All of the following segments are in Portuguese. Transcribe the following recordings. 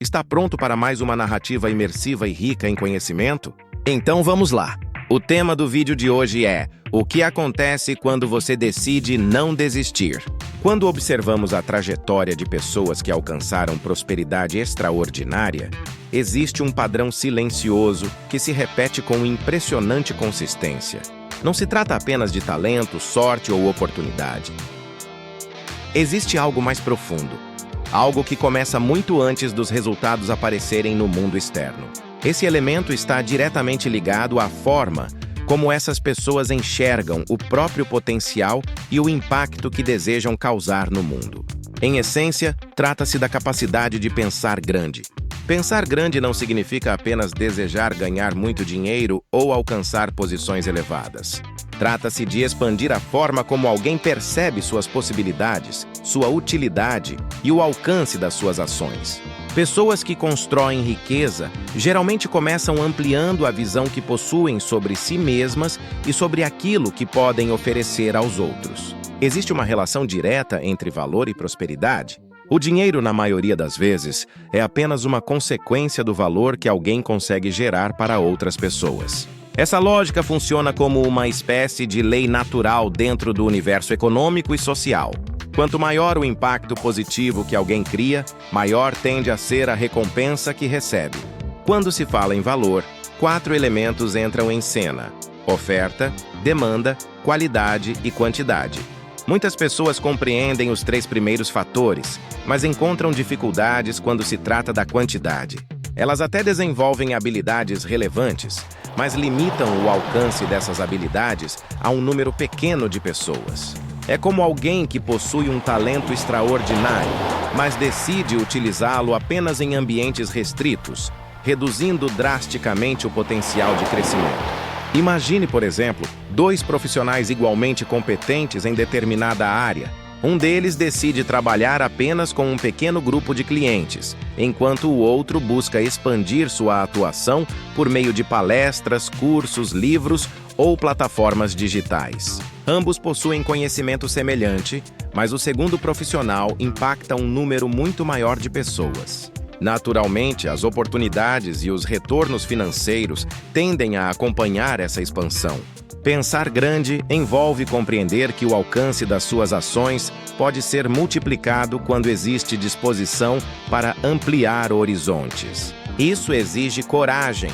Está pronto para mais uma narrativa imersiva e rica em conhecimento? Então vamos lá! O tema do vídeo de hoje é: o que acontece quando você decide não desistir? Quando observamos a trajetória de pessoas que alcançaram prosperidade extraordinária, existe um padrão silencioso que se repete com impressionante consistência. Não se trata apenas de talento, sorte ou oportunidade. Existe algo mais profundo, algo que começa muito antes dos resultados aparecerem no mundo externo. Esse elemento está diretamente ligado à forma como essas pessoas enxergam o próprio potencial e o impacto que desejam causar no mundo. Em essência, trata-se da capacidade de pensar grande. Pensar grande não significa apenas desejar ganhar muito dinheiro ou alcançar posições elevadas. Trata-se de expandir a forma como alguém percebe suas possibilidades, sua utilidade e o alcance das suas ações. Pessoas que constroem riqueza geralmente começam ampliando a visão que possuem sobre si mesmas e sobre aquilo que podem oferecer aos outros. Existe uma relação direta entre valor e prosperidade? O dinheiro, na maioria das vezes, é apenas uma consequência do valor que alguém consegue gerar para outras pessoas. Essa lógica funciona como uma espécie de lei natural dentro do universo econômico e social. Quanto maior o impacto positivo que alguém cria, maior tende a ser a recompensa que recebe. Quando se fala em valor, 4 elementos entram em cena: oferta, demanda, qualidade e quantidade. Muitas pessoas compreendem os 3 primeiros fatores, mas encontram dificuldades quando se trata da quantidade. Elas até desenvolvem habilidades relevantes, mas limitam o alcance dessas habilidades a um número pequeno de pessoas. É como alguém que possui um talento extraordinário, mas decide utilizá-lo apenas em ambientes restritos, reduzindo drasticamente o potencial de crescimento. Imagine, por exemplo, 2 profissionais igualmente competentes em determinada área. Um deles decide trabalhar apenas com um pequeno grupo de clientes, enquanto o outro busca expandir sua atuação por meio de palestras, cursos, livros ou plataformas digitais. Ambos possuem conhecimento semelhante, mas o segundo profissional impacta um número muito maior de pessoas. Naturalmente, as oportunidades e os retornos financeiros tendem a acompanhar essa expansão. Pensar grande envolve compreender que o alcance das suas ações pode ser multiplicado quando existe disposição para ampliar horizontes. Isso exige coragem,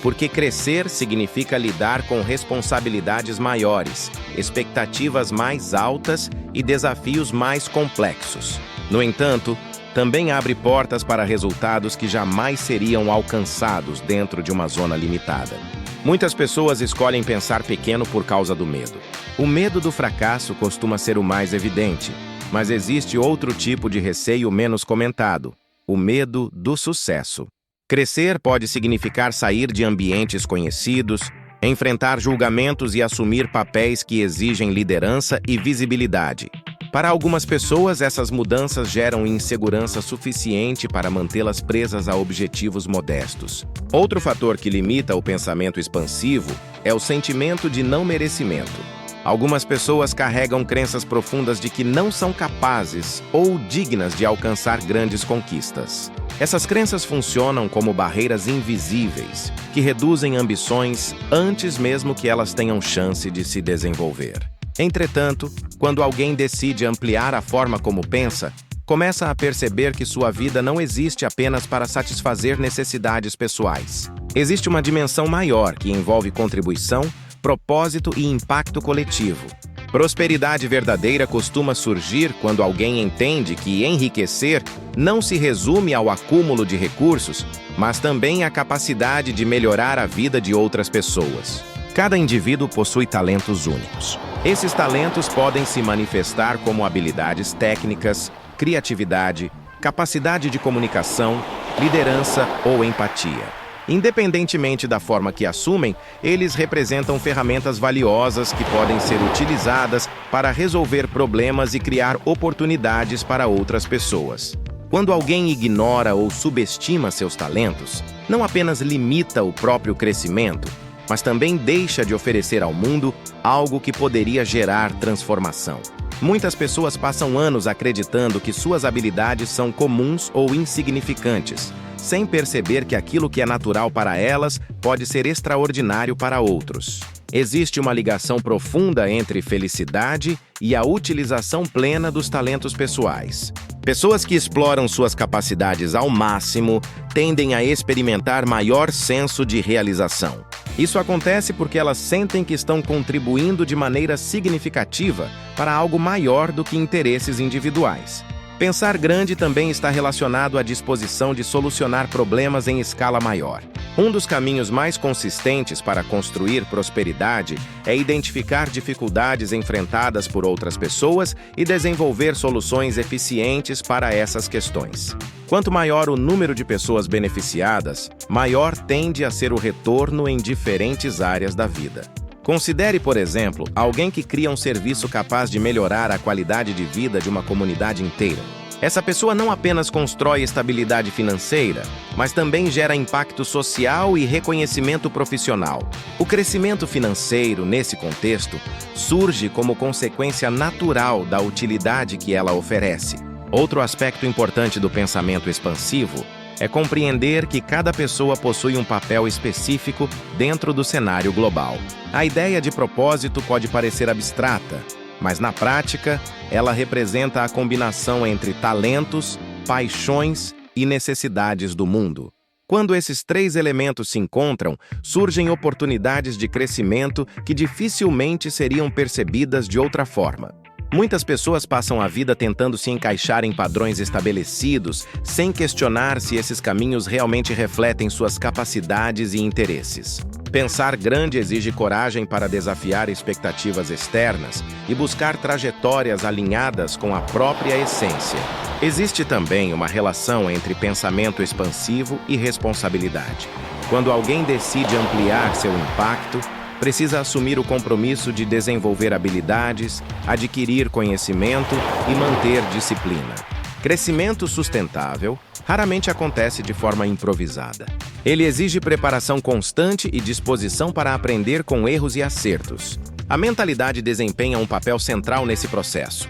porque crescer significa lidar com responsabilidades maiores, expectativas mais altas e desafios mais complexos. No entanto, também abre portas para resultados que jamais seriam alcançados dentro de uma zona limitada. Muitas pessoas escolhem pensar pequeno por causa do medo. O medo do fracasso costuma ser o mais evidente, mas existe outro tipo de receio menos comentado: o medo do sucesso. Crescer pode significar sair de ambientes conhecidos, enfrentar julgamentos e assumir papéis que exigem liderança e visibilidade. Para algumas pessoas, essas mudanças geram insegurança suficiente para mantê-las presas a objetivos modestos. Outro fator que limita o pensamento expansivo é o sentimento de não merecimento. Algumas pessoas carregam crenças profundas de que não são capazes ou dignas de alcançar grandes conquistas. Essas crenças funcionam como barreiras invisíveis, que reduzem ambições antes mesmo que elas tenham chance de se desenvolver. Entretanto, quando alguém decide ampliar a forma como pensa, começa a perceber que sua vida não existe apenas para satisfazer necessidades pessoais. Existe uma dimensão maior que envolve contribuição, propósito e impacto coletivo. Prosperidade verdadeira costuma surgir quando alguém entende que enriquecer não se resume ao acúmulo de recursos, mas também à capacidade de melhorar a vida de outras pessoas. Cada indivíduo possui talentos únicos. Esses talentos podem se manifestar como habilidades técnicas, criatividade, capacidade de comunicação, liderança ou empatia. Independentemente da forma que assumem, eles representam ferramentas valiosas que podem ser utilizadas para resolver problemas e criar oportunidades para outras pessoas. Quando alguém ignora ou subestima seus talentos, não apenas limita o próprio crescimento, mas também deixa de oferecer ao mundo algo que poderia gerar transformação. Muitas pessoas passam anos acreditando que suas habilidades são comuns ou insignificantes, sem perceber que aquilo que é natural para elas pode ser extraordinário para outros. Existe uma ligação profunda entre felicidade e a utilização plena dos talentos pessoais. Pessoas que exploram suas capacidades ao máximo tendem a experimentar maior senso de realização. Isso acontece porque elas sentem que estão contribuindo de maneira significativa para algo maior do que interesses individuais. Pensar grande também está relacionado à disposição de solucionar problemas em escala maior. Um dos caminhos mais consistentes para construir prosperidade é identificar dificuldades enfrentadas por outras pessoas e desenvolver soluções eficientes para essas questões. Quanto maior o número de pessoas beneficiadas, maior tende a ser o retorno em diferentes áreas da vida. Considere, por exemplo, alguém que cria um serviço capaz de melhorar a qualidade de vida de uma comunidade inteira. Essa pessoa não apenas constrói estabilidade financeira, mas também gera impacto social e reconhecimento profissional. O crescimento financeiro, nesse contexto, surge como consequência natural da utilidade que ela oferece. Outro aspecto importante do pensamento expansivo é compreender que cada pessoa possui um papel específico dentro do cenário global. A ideia de propósito pode parecer abstrata, mas na prática, ela representa a combinação entre talentos, paixões e necessidades do mundo. Quando esses três elementos se encontram, surgem oportunidades de crescimento que dificilmente seriam percebidas de outra forma. Muitas pessoas passam a vida tentando se encaixar em padrões estabelecidos, sem questionar se esses caminhos realmente refletem suas capacidades e interesses. Pensar grande exige coragem para desafiar expectativas externas e buscar trajetórias alinhadas com a própria essência. Existe também uma relação entre pensamento expansivo e responsabilidade. Quando alguém decide ampliar seu impacto, precisa assumir o compromisso de desenvolver habilidades, adquirir conhecimento e manter disciplina. Crescimento sustentável raramente acontece de forma improvisada. Ele exige preparação constante e disposição para aprender com erros e acertos. A mentalidade desempenha um papel central nesse processo.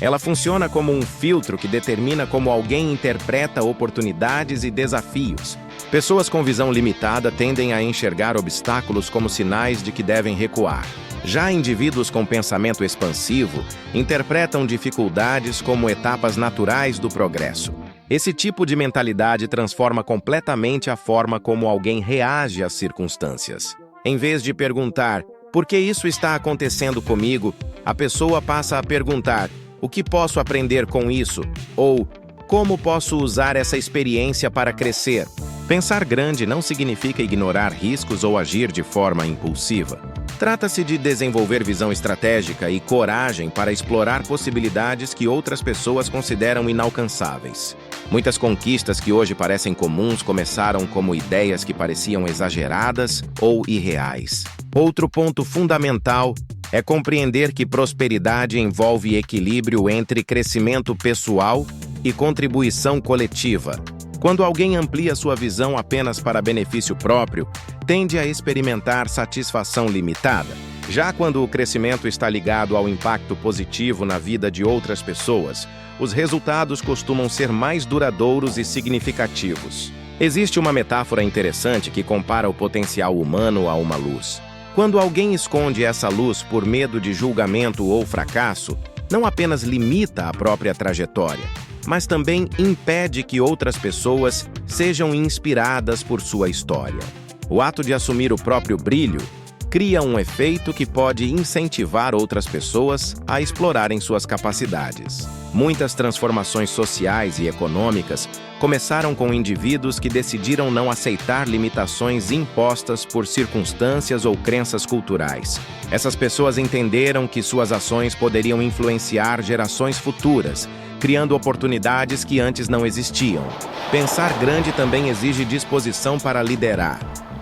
Ela funciona como um filtro que determina como alguém interpreta oportunidades e desafios. Pessoas com visão limitada tendem a enxergar obstáculos como sinais de que devem recuar. Já indivíduos com pensamento expansivo interpretam dificuldades como etapas naturais do progresso. Esse tipo de mentalidade transforma completamente a forma como alguém reage às circunstâncias. Em vez de perguntar, por que isso está acontecendo comigo, a pessoa passa a perguntar, o que posso aprender com isso? Ou, como posso usar essa experiência para crescer? Pensar grande não significa ignorar riscos ou agir de forma impulsiva. Trata-se de desenvolver visão estratégica e coragem para explorar possibilidades que outras pessoas consideram inalcançáveis. Muitas conquistas que hoje parecem comuns começaram como ideias que pareciam exageradas ou irreais. Outro ponto fundamental é compreender que prosperidade envolve equilíbrio entre crescimento pessoal e contribuição coletiva. Quando alguém amplia sua visão apenas para benefício próprio, tende a experimentar satisfação limitada. Já quando o crescimento está ligado ao impacto positivo na vida de outras pessoas, os resultados costumam ser mais duradouros e significativos. Existe uma metáfora interessante que compara o potencial humano a uma luz. Quando alguém esconde essa luz por medo de julgamento ou fracasso, não apenas limita a própria trajetória, mas também impede que outras pessoas sejam inspiradas por sua história. O ato de assumir o próprio brilho cria um efeito que pode incentivar outras pessoas a explorarem suas capacidades. Muitas transformações sociais e econômicas começaram com indivíduos que decidiram não aceitar limitações impostas por circunstâncias ou crenças culturais. Essas pessoas entenderam que suas ações poderiam influenciar gerações futuras, criando oportunidades que antes não existiam. Pensar grande também exige disposição para liderar.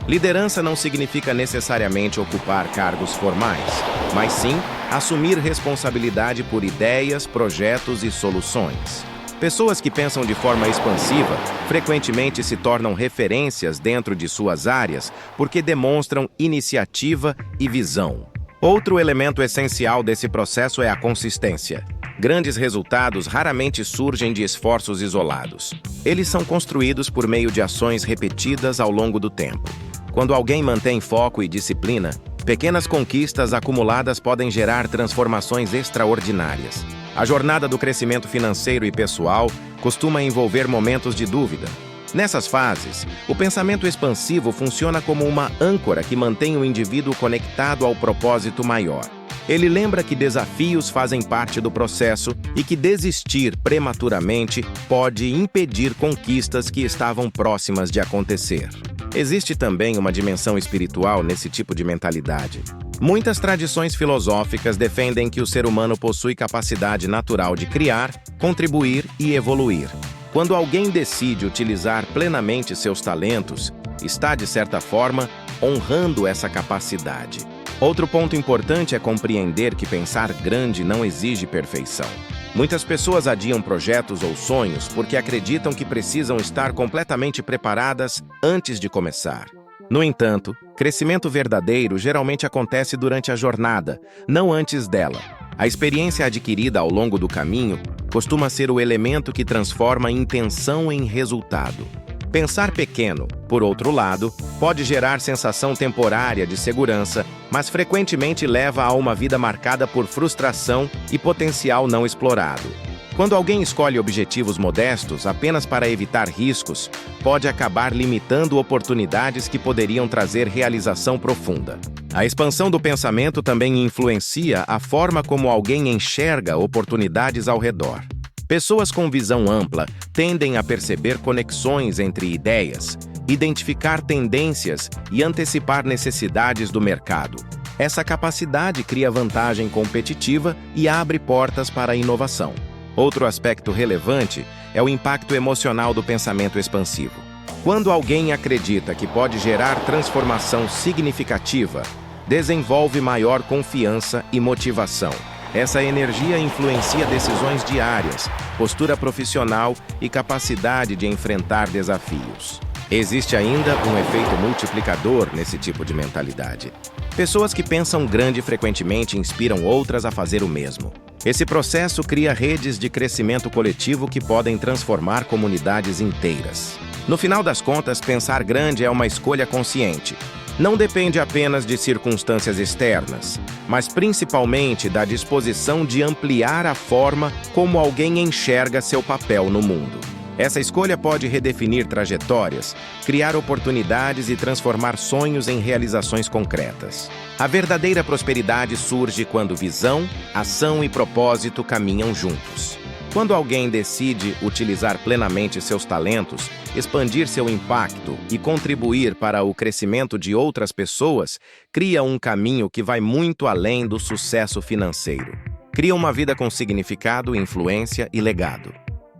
Liderança não significa necessariamente ocupar cargos formais, mas sim assumir responsabilidade por ideias, projetos e soluções. Pessoas que pensam de forma expansiva frequentemente se tornam referências dentro de suas áreas porque demonstram iniciativa e visão. Outro elemento essencial desse processo é a consistência. Grandes resultados raramente surgem de esforços isolados. Eles são construídos por meio de ações repetidas ao longo do tempo. Quando alguém mantém foco e disciplina, pequenas conquistas acumuladas podem gerar transformações extraordinárias. A jornada do crescimento financeiro e pessoal costuma envolver momentos de dúvida. Nessas fases, o pensamento expansivo funciona como uma âncora que mantém o indivíduo conectado ao propósito maior. Ele lembra que desafios fazem parte do processo e que desistir prematuramente pode impedir conquistas que estavam próximas de acontecer. Existe também uma dimensão espiritual nesse tipo de mentalidade. Muitas tradições filosóficas defendem que o ser humano possui capacidade natural de criar, contribuir e evoluir. Quando alguém decide utilizar plenamente seus talentos, está, de certa forma, honrando essa capacidade. Outro ponto importante é compreender que pensar grande não exige perfeição. Muitas pessoas adiam projetos ou sonhos porque acreditam que precisam estar completamente preparadas antes de começar. No entanto, crescimento verdadeiro geralmente acontece durante a jornada, não antes dela. A experiência adquirida ao longo do caminho costuma ser o elemento que transforma a intenção em resultado. Pensar pequeno, por outro lado, pode gerar sensação temporária de segurança, mas frequentemente leva a uma vida marcada por frustração e potencial não explorado. Quando alguém escolhe objetivos modestos apenas para evitar riscos, pode acabar limitando oportunidades que poderiam trazer realização profunda. A expansão do pensamento também influencia a forma como alguém enxerga oportunidades ao redor. Pessoas com visão ampla tendem a perceber conexões entre ideias, identificar tendências e antecipar necessidades do mercado. Essa capacidade cria vantagem competitiva e abre portas para a inovação. Outro aspecto relevante é o impacto emocional do pensamento expansivo. Quando alguém acredita que pode gerar transformação significativa, desenvolve maior confiança e motivação. Essa energia influencia decisões diárias, postura profissional e capacidade de enfrentar desafios. Existe ainda um efeito multiplicador nesse tipo de mentalidade. Pessoas que pensam grande frequentemente inspiram outras a fazer o mesmo. Esse processo cria redes de crescimento coletivo que podem transformar comunidades inteiras. No final das contas, pensar grande é uma escolha consciente. Não depende apenas de circunstâncias externas, mas principalmente da disposição de ampliar a forma como alguém enxerga seu papel no mundo. Essa escolha pode redefinir trajetórias, criar oportunidades e transformar sonhos em realizações concretas. A verdadeira prosperidade surge quando visão, ação e propósito caminham juntos. Quando alguém decide utilizar plenamente seus talentos, expandir seu impacto e contribuir para o crescimento de outras pessoas, cria um caminho que vai muito além do sucesso financeiro. Cria uma vida com significado, influência e legado.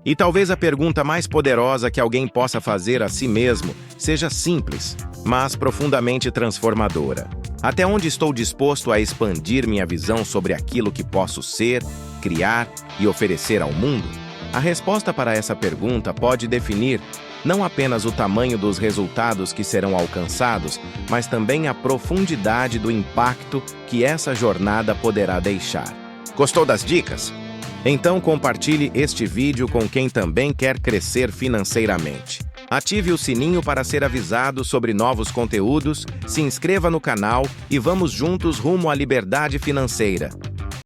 E talvez a pergunta mais poderosa que alguém possa fazer a si mesmo seja simples, mas profundamente transformadora. Até onde estou disposto a expandir minha visão sobre aquilo que posso ser, criar e oferecer ao mundo? A resposta para essa pergunta pode definir não apenas o tamanho dos resultados que serão alcançados, mas também a profundidade do impacto que essa jornada poderá deixar. Gostou das dicas? Então compartilhe este vídeo com quem também quer crescer financeiramente. Ative o sininho para ser avisado sobre novos conteúdos, se inscreva no canal e vamos juntos rumo à liberdade financeira.